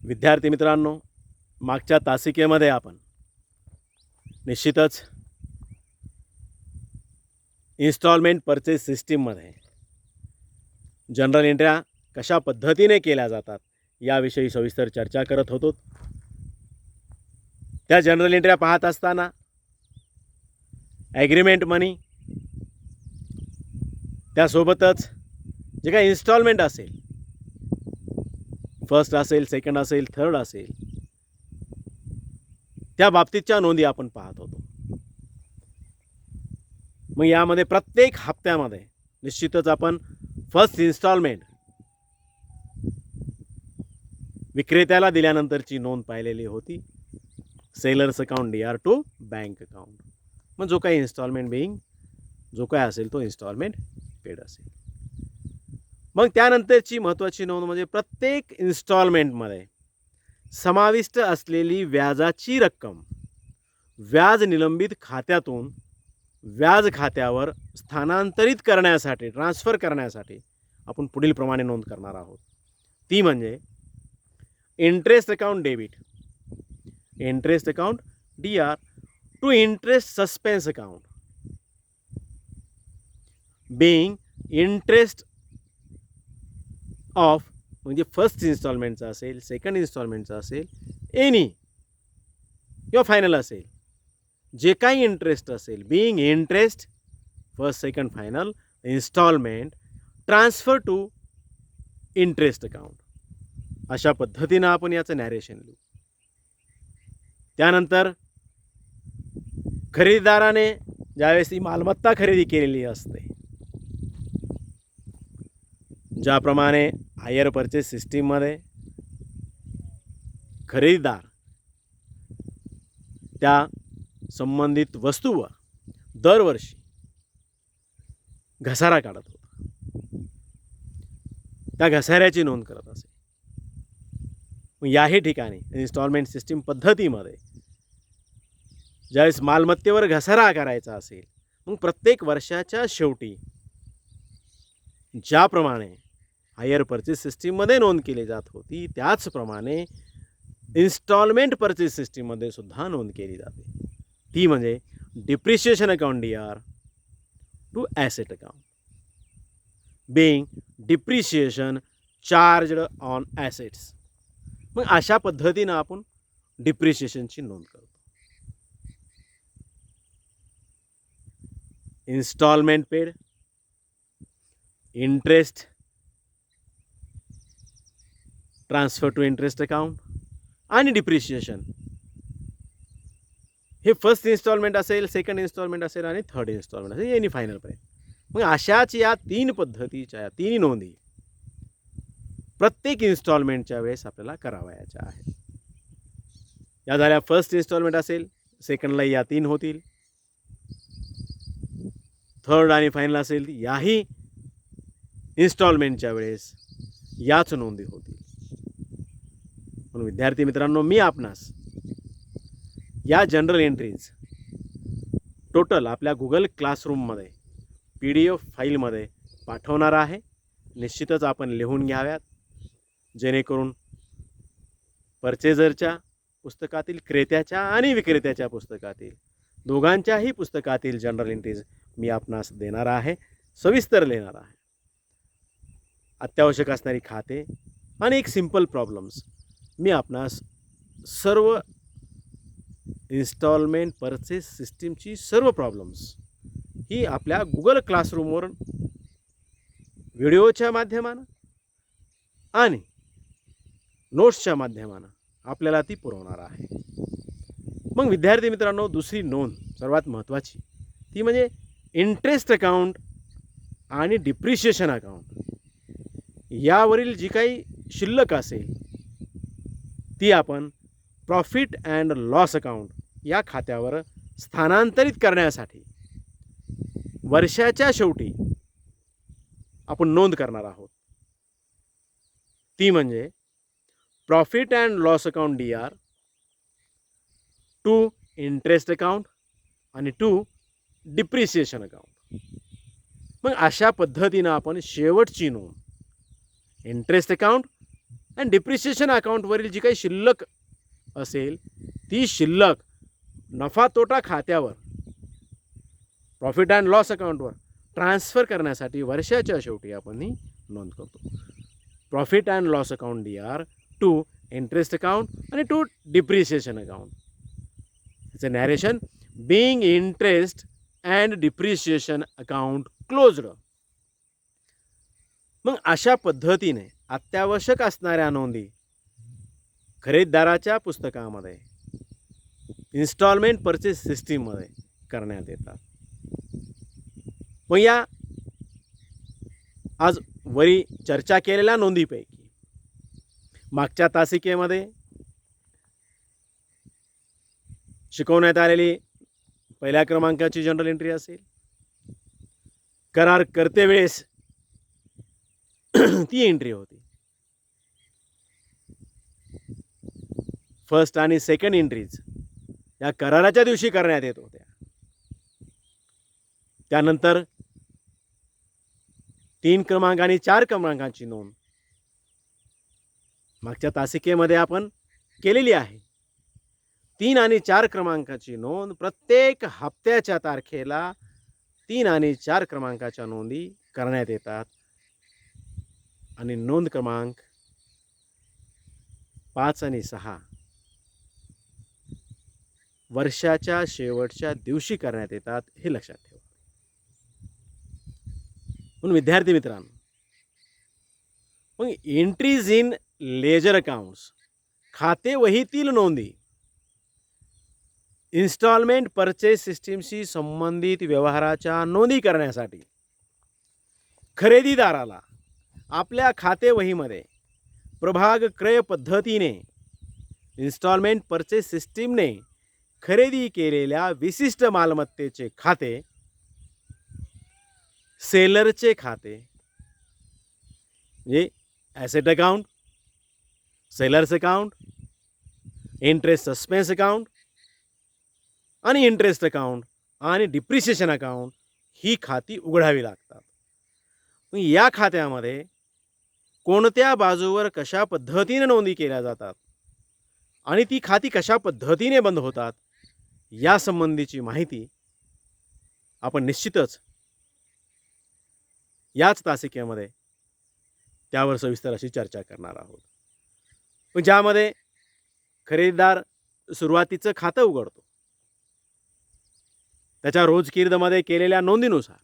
विद्यार्थी मित्रांनो, मागच्या तासिकेमध्ये आपण निश्चितच इन्स्टॉलमेंट परचेस सिस्टीममध्ये जनरल एंट्र्या कशा पद्धतीने केल्या जातात याविषयी सविस्तर चर्चा करत होतो. त्या जनरल एंट्र्या पाहत असताना ॲग्रीमेंट मनी, त्यासोबतच जे काही इन्स्टॉलमेंट असेल, फर्स्ट असेल, सेकंड असेल, थर्ड असेल, त्या बाबतीतच्या नोंदी आपण पाहत होतो. मग यामध्ये प्रत्येक हप्त्यामध्ये निश्चितच आपण फर्स्ट इन्स्टॉलमेंट विक्रेत्याला दिल्यानंतरची नोंद पाहिलेली होती. Sellers account DR to bank account. मग जो काही इन्स्टॉलमेंट जो काय असेल तो इन्स्टॉलमेंट पेड असेल. मग त्यानंतरची महत्त्वाची नोंद म्हणजे प्रत्येक इन्स्टॉलमेंटमध्ये समाविष्ट असलेली व्याजाची रक्कम व्याज निलंबित खात्यातून व्याज खात्यावर स्थानांतरित करण्यासाठी, ट्रान्सफर करण्यासाठी आपण पुढील प्रमाणे नोंद करणार आहोत. ती म्हणजे interest account debit, interest account DR to interest suspense account, being interest of म्हणजे फर्स्ट इन्स्टॉलमेंटचा असेल, सेकंड इन्स्टॉलमेंटचा असेल, एनी किंवा फायनल असेल, जे काही इंटरेस्ट असेल, being interest first, second, final instalment transfer to interest account. अशा पद्धतीनं आपण याचं नॅरेशन लिहू. त्यानंतर खरेदीदाराने ज्यावेळेस ही मालमत्ता खरेदी केलेली असते, ज्याप्रमाणे हायर परचेस सिस्टीममध्ये खरेदीदार त्या संबंधित वस्तूवर दरवर्षी घसारा काढत होता, त्या घसाऱ्याची नोंद करत असे. याही ठिकाणी इन्स्टॉलमेंट सिस्टीम पद्धतीमध्ये ज्यावेळेस मालमत्तेवर घसारा करायचा असेल, मग प्रत्येक वर्षाच्या शेवटी ज्याप्रमाणे हायर परचेस सिस्टीममध्ये नोंद केली जात होती, त्याचप्रमाणे इन्स्टॉलमेंट परचेस सिस्टीममध्ये सुद्धा नोंद केली जाते. ती म्हणजे depreciation account DR to asset account, being depreciation charged on assets. मग अशा पद्धतीनं आपण डिप्रिशिएशनची नोंद करतो. Instalment paid, interest transfer to interest account आणि डिप्रिशिएशन हे फर्स्ट इन्स्टॉलमेंट असेल, सेकंड इन्स्टॉलमेंट असेल आणि थर्ड इन्स्टॉलमेंट असेल, यांनी फायनलपर्यंत. मग अशाच या तीन पद्धतीच्या, या तिन्ही नोंदी प्रत्येक इन्स्टॉलमेंटच्या वेळेस आपल्याला करावयाच्या आहेत. या झाल्या फर्स्ट इन्स्टॉलमेंट असेल, सेकंडला या 3 होतील, थर्ड आणि फायनल असेल याही इन्स्टॉलमेंटच्या वेळेस याच नोंदी होतील. म्हणून विद्यार्थी मित्रांनो, मी आपणास या जनरल एंट्रीज टोटल आपल्या गुगल क्लासरूममध्ये PDF फाईलमध्ये पाठवणार आहे. निश्चितच आपण लिहून घ्याव्यात, जेणेकरून परचेजरच्या पुस्तकातील, क्रेत्याच्या आणि विक्रेत्याच्या पुस्तकातील, दोघांच्याही पुस्तकातील जनरल एंट्रीज मी आपणास देणार आहे, सविस्तर लिहिणार आहे. अत्यावश्यक असणारी खाते आणि एक सिंपल प्रॉब्लेम्स मी आपणास सर्व इन्स्टॉलमेंट परचेस सिस्टीमची सर्व प्रॉब्लेम्स ही आपल्या गुगल क्लासरूमवर व्हिडिओच्या माध्यमानं आणि नोट्सच्या माध्यमानं आपल्याला ती पुरवणार आहे. मग विद्यार्थी मित्रांनो, दुसरी नोंद सर्वात महत्त्वाची ती म्हणजे इंटरेस्ट अकाउंट आणि डिप्रिशिएशन अकाउंट. यावरील जी काही शिल्लक असेल ती आपण प्रॉफिट अँड लॉस अकाउंट या खात्यावर स्थानांतरित करण्यासाठी वर्षाच्या शेवटी आपण नोंद करणार आहोत. ती म्हणजे profit and loss account DR to interest account आणि टू डिप्रिशिएशन अकाउंट. मग अशा पद्धतीनं आपण शेवटची नोंद इंटरेस्ट अकाउंट आणि डिप्रिशिएशन अकाउंटवरील जी काही शिल्लक असेल ती शिल्लक नफा तोटा खात्यावर, प्रॉफिट अँड लॉस अकाउंटवर ट्रान्सफर करण्यासाठी वर्षाच्या शेवटी आपण ही नोंद करतो. Profit and loss account DR to interest account आणि to depreciation account. It's a narration being interest and depreciation account closed. मग अशा पद्धतीने अत्यावश्यक असणाऱ्या नोंदी खरेदीदाराच्या पुस्तकामध्ये इन्स्टॉलमेंट परचेस सिस्टीममध्ये करण्यात येतात. मग या आज वरी चर्चा केलेल्या नोंदीपैकी मागच्या तासिकेमध्ये शिकवण्यात आलेली पहिल्या क्रमांकाची जनरल एंट्री असेल. करार करते वेळेस ती एंट्री होती. फर्स्ट आणि सेकंड एंट्रीज या कराराच्या दिवशी करण्यात येत होत्या. त्यानंतर 3 क्रमांक आणि 4 क्रमांकाची नोंद मागच्या तासिकेमध्ये आपण केलेली आहे. 3 आणि 4 क्रमांकाची नोंद प्रत्येक हप्त्याच्या तारखेला 3 आणि 4 क्रमांकाच्या नोंदी करण्यात येतात. आणि नोंद क्रमांक 5 आणि 6 वर्षाच्या शेवटच्या दिवशी करण्यात येतात, हे लक्षात ठेवा. म्हणून विद्यार्थी मित्रांनो, मग एंट्रीज इन लेजर अकाउंट्स खाते वहीतील नोंदी इन्स्टॉलमेंट परचेस सिस्टीमशी संबंधित व्यवहाराच्या नोंदी करण्यासाठी खरेदीदाराला आपल्या खाते वहीमध्ये प्रभाग क्रय पद्धतीने इन्स्टॉलमेंट परचेस सिस्टीमने खरेदी केलेल्या विशिष्ट मालमत्तेचे खाते, सेलरचे खाते म्हणजे asset account, sellers account, interest suspense account आणि इंटरेस्ट अकाउंट आणि डिप्रिशिएशन अकाउंट ही खाती उघडावी लागतात. या खात्यामध्ये कोणत्या बाजूवर कशा पद्धतीने नोंदी केल्या जातात आणि ती खाती कशा पद्धतीने बंद होतात या संबंधीची माहिती आपण निश्चितच याच तासिकेमध्ये त्यावर सविस्तर अशी चर्चा करणार आहोत. पण ज्यामध्ये खरेदीदार सुरुवातीचं खातं उघडतो, त्याच्या रोजकीर्दमध्ये केलेल्या नोंदीनुसार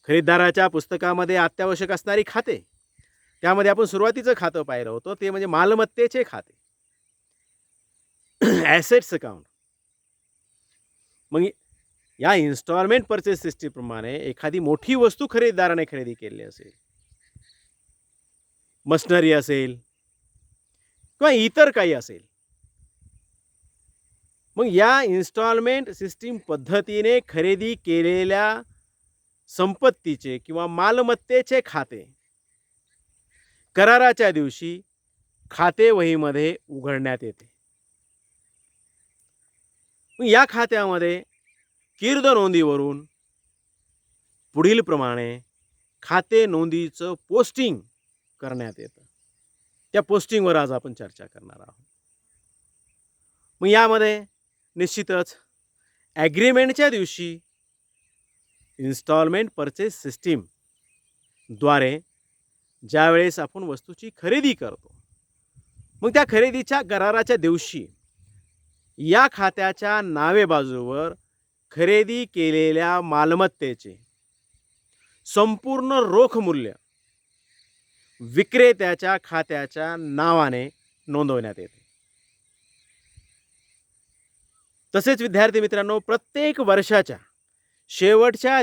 खरेदीदाराच्या पुस्तकामध्ये अत्यावश्यक असणारी खाते, त्यामध्ये आपण सुरुवातीचं खातं पाहिलं होतं, ते म्हणजे मालमत्तेचे खाते, ॲसेट्स अकाउंट. मग या इन्स्टॉलमेंट परचेस सिस्टीमप्रमाणे एखादी मोठी वस्तू खरेदीदाराने खरेदी केली असेल, मशिनरी असेल किंवा इतर काही असेल, मग या इन्स्टॉलमेंट सिस्टीम पद्धतीने खरेदी केलेल्या संपत्तीचे किंवा मालमत्तेचे खाते कराराच्या दिवशी खाते वहीमध्ये उघडण्यात येते. या खात्यामध्ये कीर्द नोंदीवरून पुढील प्रमाणे खाते नोंदीचं पोस्टिंग करण्यात येतं. त्या पोस्टिंगवर आज आपण चर्चा करणार आहोत. मग यामध्ये निश्चितच ॲग्रीमेंटच्या दिवशी इन्स्टॉलमेंट परचेस सिस्टीम द्वारे ज्यावेळेस आपण वस्तूची खरेदी करतो, मग त्या खरेदीच्या कराराच्या दिवशी या खात्याच्या नावे बाजूवर खरेदी केलेल्या मालमत्तेचे संपूर्ण रोख मूल्य विक्रेत्याच्या खात्याच्या नावाने नोंदवण्यात येते. तसेच विद्यार्थी मित्रांनो, प्रत्येक वर्षाच्या शेवटच्या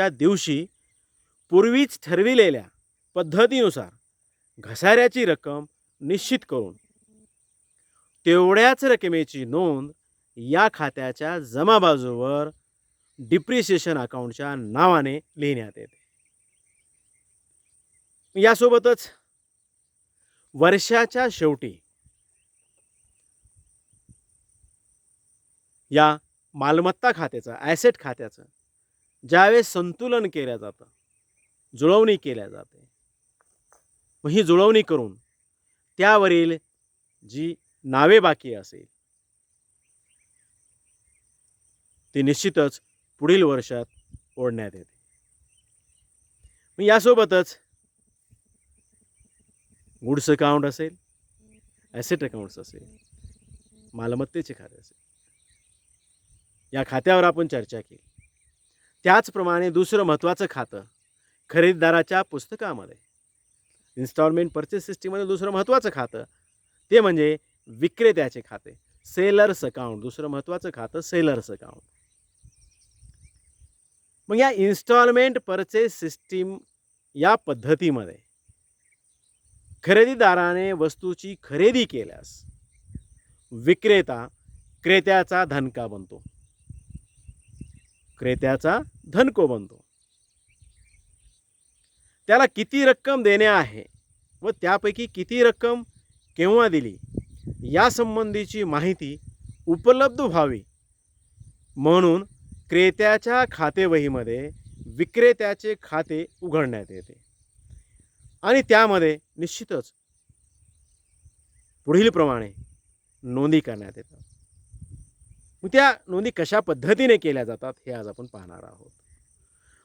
दिवशी पूर्वीच ठरविलेल्या पद्धतीनुसार घसाऱ्याची रक्कम निश्चित करून तेवढ्याच रकमेची नोंद या खात्याच्या जमा बाजूवर डिप्रिशिएशन अकाउंटच्या नावाने लिहिण्यात येते. यासोबतच वर्षाच्या शेवटी या मालमत्ता खात्याचं, ॲसेट खात्याचं ज्यावेळेस संतुलन केलं जातं, जुळवणी केल्या जाते, मग ही जुळवणी करून त्यावरील जी नावे बाकी असेल ती निश्चितच पुढील वर्षात ओढण्यात येते. मग यासोबतच गुड्स अकाउंट असेल, ॲसेट अकाउंट्स असेल, मालमत्तेचे खाते असेल, या खात्यावर आपण चर्चा केली. त्याचप्रमाणे दुसरं महत्त्वाचं खातं खरेदीदाराच्या पुस्तकामध्ये इन्स्टॉलमेंट परचेस सिस्टीममध्ये दुसरं महत्त्वाचं खातं ते म्हणजे विक्रेत्याचे खाते, सेलर्स अकाउंट. दुसरं महत्त्वाचं खातं सेलर्स अकाउंट. मग या इन्स्टॉलमेंट परचेस सिस्टीम या पद्धतीमध्ये खरेदीदाराने वस्तूची खरेदी केल्यास विक्रेता क्रेत्याचा धनका बनतो, क्रेत्याचा धनको बनतो. त्याला किती रक्कम देणे आहे व त्यापैकी किती रक्कम केव्हा दिली यासंबंधीची माहिती उपलब्ध व्हावी म्हणून क्रेत्याच्या खातेवहीमध्ये विक्रेत्याचे खाते उघडण्यात येते आणि त्यामध्ये निश्चितच पुढील प्रमाणे नोंदी करण्यात येतात. मग त्या नोंदी कशा पद्धतीने केल्या जातात हे आज आपण पाहणार आहोत.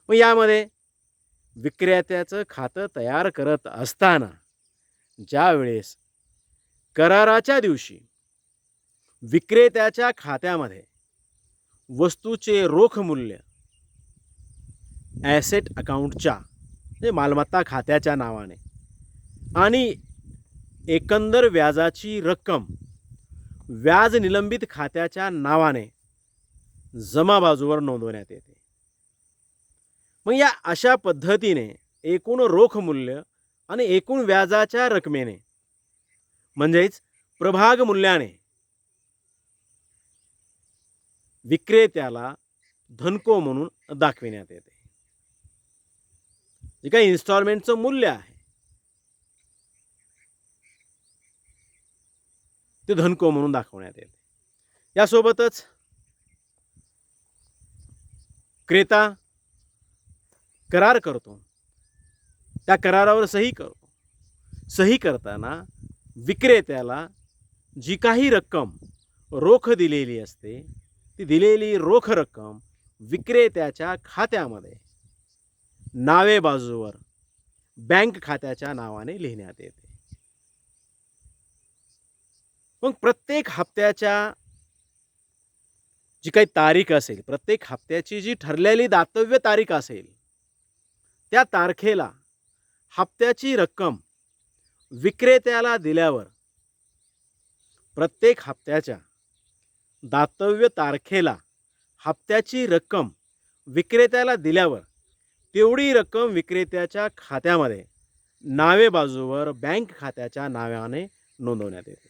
मग यामध्ये विक्रेत्याचं खातं तयार करत असताना ज्या वेळेस कराराच्या दिवशी विक्रेत्याच्या खात्यामध्ये वस्तूचे रोख मूल्य ॲसेट अकाउंटच्या म्हणजे मालमत्ता खात्याच्या नावाने आणि एकंदर व्याजाची रक्कम व्याज निलंबित खात्याच्या नावाने जमा बाजूवर नोंदवण्यात येते. मग या अशा पद्धतीने एकूण रोख मूल्य आणि एकूण व्याजाच्या रकमेने म्हणजेच प्रभाग मूल्याने विक्रेत्याला धनको म्हणून दाखविण्यात येते. जे काही इन्स्टॉलमेंटचं मूल्य आहे ते धनको म्हणून दाखवण्यात येते. यासोबतच क्रेता करार करतो, त्या करारावर सही करतो. सही करताना विक्रेत्याला जी काही रक्कम रोख दिलेली असते ती दिलेली रोख रक्कम विक्रेत्याच्या खात्यामध्ये नावे बाजूवर बँक खात्याच्या नावाने लिहिण्यात येते. मग प्रत्येक हप्त्याच्या जी काही तारीख असेल, प्रत्येक हप्त्याची जी ठरलेली दातव्य तारीख असेल त्या तारखेला हप्त्याची रक्कम विक्रेत्याला दिल्यावर प्रत्येक हप्त्याच्या दातव्य तारखेला हप्त्याची रक्कम विक्रेत्याला दिल्यावर तेवढी रक्कम विक्रेत्याच्या खात्यामध्ये नावे बाजूवर बँक खात्याच्या नावाने नोंदवण्यात येते.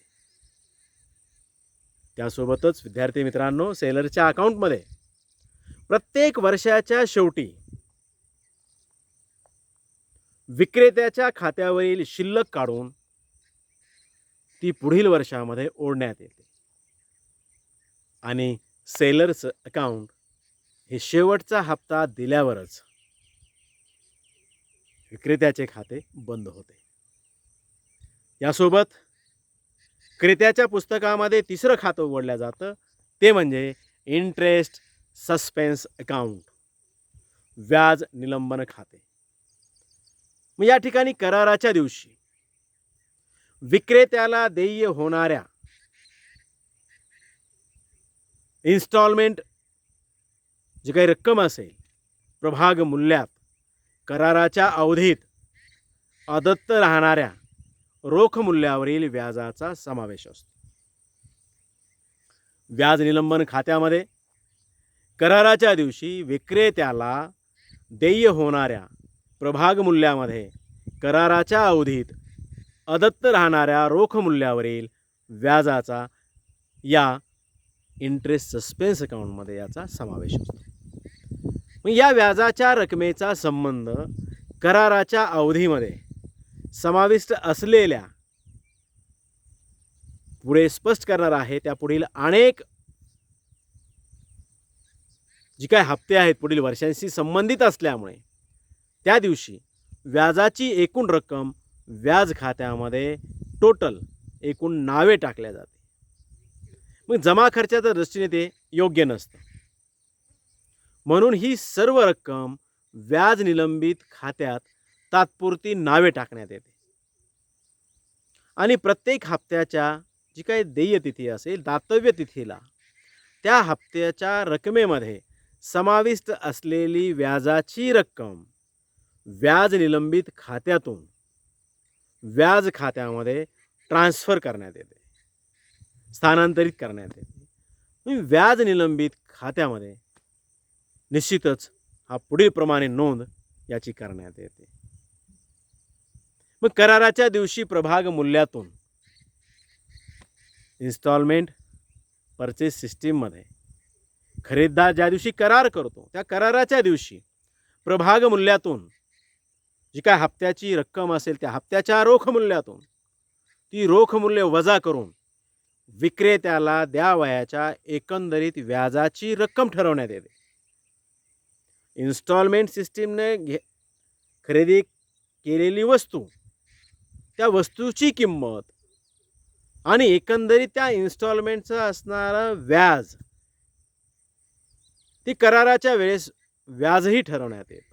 त्यासोबतच विद्यार्थी मित्रांनो, सेलरच्या अकाउंटमध्ये प्रत्येक वर्षाच्या शेवटी विक्रेत्याच्या खात्यावरील शिल्लक काढून ती पुढील वर्षामध्ये ओढण्यात येते आणि सेलर्स अकाउंट हे शेवटचा हप्ता दिल्यावरच विक्रेत्याचे खाते बंद होते. यासोबत क्रेत्याच्या पुस्तकामध्ये तिसरं खातं उघडलं जातं ते म्हणजे इंटरेस्ट सस्पेन्स अकाउंट, व्याज निलंबन खाते. मग या ठिकाणी कराराच्या दिवशी विक्रेत्याला देय होणाऱ्या इन्स्टॉलमेंट जी काही रक्कम असेल प्रभाग मूल्यात कराराच्या अवधीत अदत्त राहणाऱ्या रोख मूल्यावरील व्याजाचा समावेश असतो. व्याज निलंबन खात्यामध्ये कराराच्या दिवशी विक्रेत्याला देय होणाऱ्या प्रभाग मूल्यामध्ये कराराच्या अवधीत अदत्त राहणाऱ्या रोख मूल्यावरील व्याजाचा या इंटरेस्ट सस्पेन्स अकाउंटमध्ये याचा समावेश असतो. मग या व्याजाच्या रकमेचा संबंध कराराच्या अवधीमध्ये समाविष्ट असलेल्या पुढे स्पष्ट करणार आहे त्या पुढील अनेक जी काय हप्ते आहेत पुढील वर्षांशी संबंधित असल्यामुळे त्या दिवशी व्याजाची एकूण रक्कम व्याज खात्यामध्ये टोटल एकूण नावे टाकल्या जाते. मग जमा खर्चाच्या दृष्टीने ते योग्य नसतं. म्हणून ही सर्व रक्कम व्याज निलंबित खात्यात तात्पुरती नावे टाकण्यात येते आणि प्रत्येक हप्त्याच्या जी काही देय तिथी असेल दातव्य तिथीला त्या हप्त्याच्या रकमेमध्ये समाविष्ट असलेली व्याजाची रक्कम व्याज निलंबित खात्यातून व्याज खात्यामध्ये ट्रान्सफर करण्यात येते, स्थानांतरित करण्यात येते. व्याज निलंबित खात्यामध्ये निश्चितच हा पुढील प्रमाणे नोंद याची करण्यात येते. मग कराराच्या दिवशी प्रभाग मूल्यातून इन्स्टॉलमेंट परचेस सिस्टीममध्ये खरेदीदार ज्या दिवशी करार करतो त्या कराराच्या दिवशी प्रभाग मूल्यातून जी काय हप्त्याची रक्कम असेल त्या हप्त्याच्या रोख मूल्यातून ती रोख मूल्य वजा करून विक्रेत्याला द्यावयाच्या एकंदरीत व्याजाची रक्कम ठरवण्यात येते. इन्स्टॉलमेंट सिस्टीमने खरेदी केलेली वस्तू, त्या वस्तूची किंमत आणि एकंदरीत त्या इन्स्टॉलमेंटचं असणारं व्याज ती कराराच्या वेळेस व्याजही ठरवण्यात येतं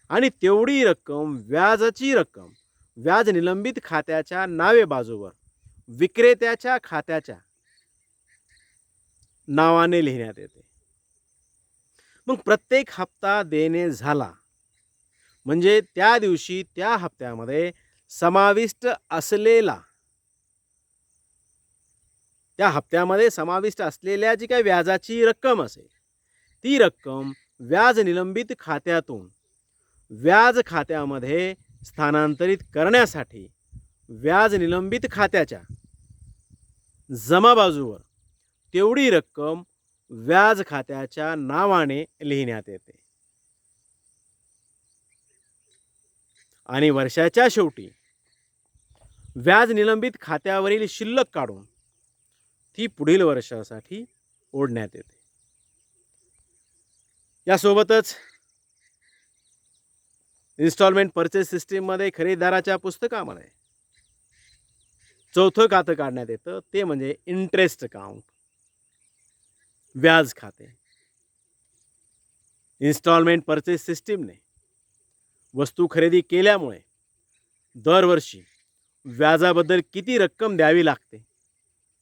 आणि तेवढी रक्कम व्याजाची रक्कम व्याज निलंबित खात्याच्या नावे बाजूवर विक्रेत्याच्या खात्याच्या नावाने लिहिण्यात येते. मग प्रत्येक हप्ता देणे झाला म्हणजे त्या दिवशी त्या हप्त्यामध्ये समाविष्ट असलेला त्या हप्त्यामध्ये समाविष्ट असलेल्या जी काही व्याजाची रक्कम असेल ती रक्कम व्याज निलंबित खात्यातून व्याज खात्यामध्ये स्थानांतरित करण्यासाठी व्याज निलंबित खात्याच्या जमा बाजूवर तेवढी रक्कम व्याज खात्याच्या नावाने लिहिण्यात येते आणि वर्षाच्या शेवटी व्याज निलंबित खात्यावरील शिल्लक काढून ती पुढील वर्षासाठी ओढण्यात येते. यासोबतच इन्स्टॉलमेंट परचेस सिस्टीममध्ये खरेदीदाराच्या पुस्तकामध्ये चौथं खातं काढण्यात येतं, ते म्हणजे इंटरेस्ट अकाउंट, व्याज खाते. इन्स्टॉलमेंट परचेस सिस्टीमने वस्तू खरेदी केल्यामुळे दरवर्षी व्याजाबद्दल किती रक्कम द्यावी लागते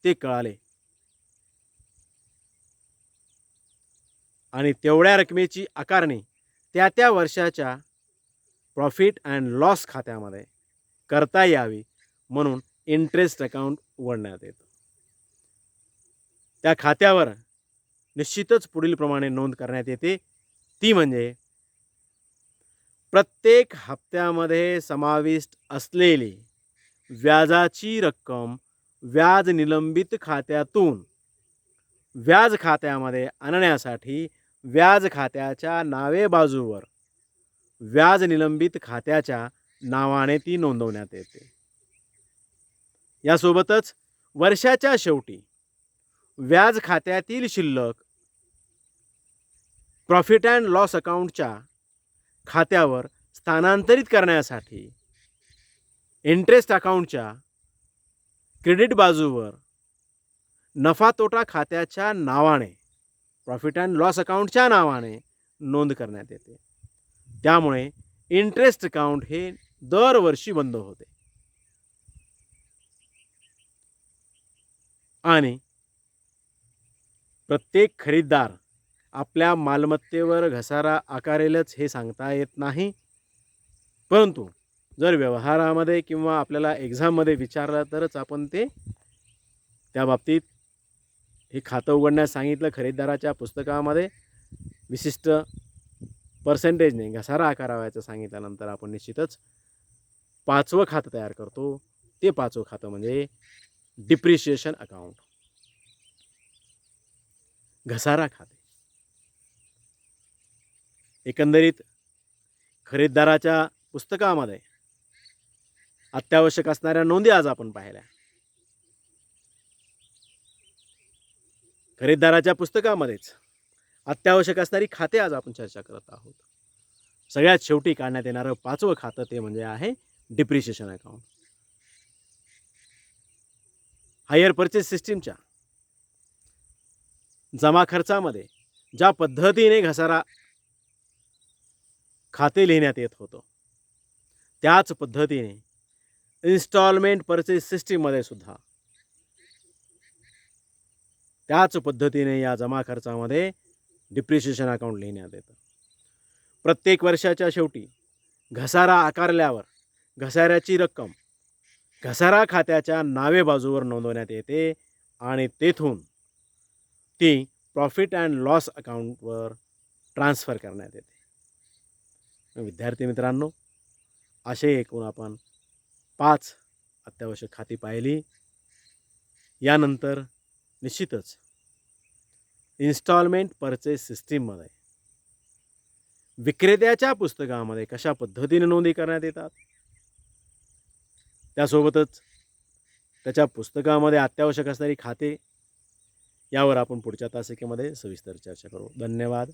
ते कळाले आणि तेवढ्या रकमेची आकारणी त्या त्या वर्षाच्या प्रॉफिट अँड लॉस खात्यामध्ये करता यावी म्हणून इंटरेस्ट अकाउंट उघडण्यात येतं. त्या खात्यावर निश्चितच पुढील प्रमाणे नोंद करण्यात येते, ती म्हणजे प्रत्येक हप्त्यामध्ये समाविष्ट असलेली व्याजाची रक्कम व्याज निलंबित खात्यातून व्याज खात्यामध्ये आणण्यासाठी व्याज खात्याच्या नावे बाजूवर व्याज निलंबित खात्याच्या नावाने ती नोंदवण्यात येते. यासोबतच वर्षाच्या शेवटी व्याज खात्यातील शिल्लक प्रॉफिट अँड लॉस अकाउंटच्या खात्यावर स्थानांतरित करण्यासाठी इंटरेस्ट अकाउंटच्या क्रेडिट बाजूवर नफा तोटा खात्याच्या नावाने प्रॉफिट अँड लॉस अकाउंटच्या नावाने नोंद करण्यात येते. त्यामुळे इंटरेस्ट अकाउंट हे दरवर्षी बंद होते आणि प्रत्येक खरेदीदार आपल्या मालमत्तेवर घसारा आकारेलच हे सांगता येत नाही. परंतु जर व्यवहारामध्ये किंवा आपल्याला एक्झाममध्ये विचारलं तरच आपण ते त्या बाबतीत हे खातं उघडण्यास सांगितलं खरेदीदाराच्या पुस्तकामध्ये विशिष्ट पर्सेंटेजने घसारा आकारावायचं सांगितल्यानंतर आपण निश्चितच 5वं खातं तयार करतो. ते 5वं खातं म्हणजे डिप्रिशिएशन अकाउंट, घसारा खाते. एकंदरीत खरेदीदाराच्या पुस्तकामध्ये अत्यावश्यक असणाऱ्या नोंदी आज आपण पाहिल्या. खरेदीदाराच्या पुस्तकामध्येच अत्यावश्यक असणारी खाते आज आपण चर्चा करत आहोत. सगळ्यात शेवटी काढण्यात येणारं 5वं खातं ते म्हणजे आहे डिप्रिशिएशन अकाउंट. हायर परचेस सिस्टीमच्या जमा खर्चामध्ये ज्या पद्धतीने घसारा खाते लिहिण्यात येत होतं, त्याच पद्धतीने इन्स्टॉलमेंट परचेस सिस्टीममध्ये सुद्धा त्याच पद्धतीने या जमा खर्चामध्ये डिप्रिशिएशन अकाउंट लिहिण्यात येतं. प्रत्येक वर्षाच्या शेवटी घसारा आकारल्यावर घसाऱ्याची रक्कम घसारा खात्याच्या नावे बाजूवर नोंदवण्यात येते आणि तेथून ती प्रॉफिट अँड लॉस अकाउंटवर ट्रान्सफर करण्यात येते. विद्यार्थी मित्रांनो, असे एकूण आपण 5 अत्यावश्यक खाती पाहिली. यानंतर निश्चितच इन्स्टॉलमेंट परचेस सिस्टीममध्ये विक्रेत्याच्या पुस्तकामध्ये कशा पद्धतीने नोंदी करण्यात येतात, त्यासोबतच त्याच्या पुस्तकामध्ये अत्यावश्यक असणारी खाते यावर आपण पुढच्या तासिकेमध्ये सविस्तर चर्चा करू. धन्यवाद.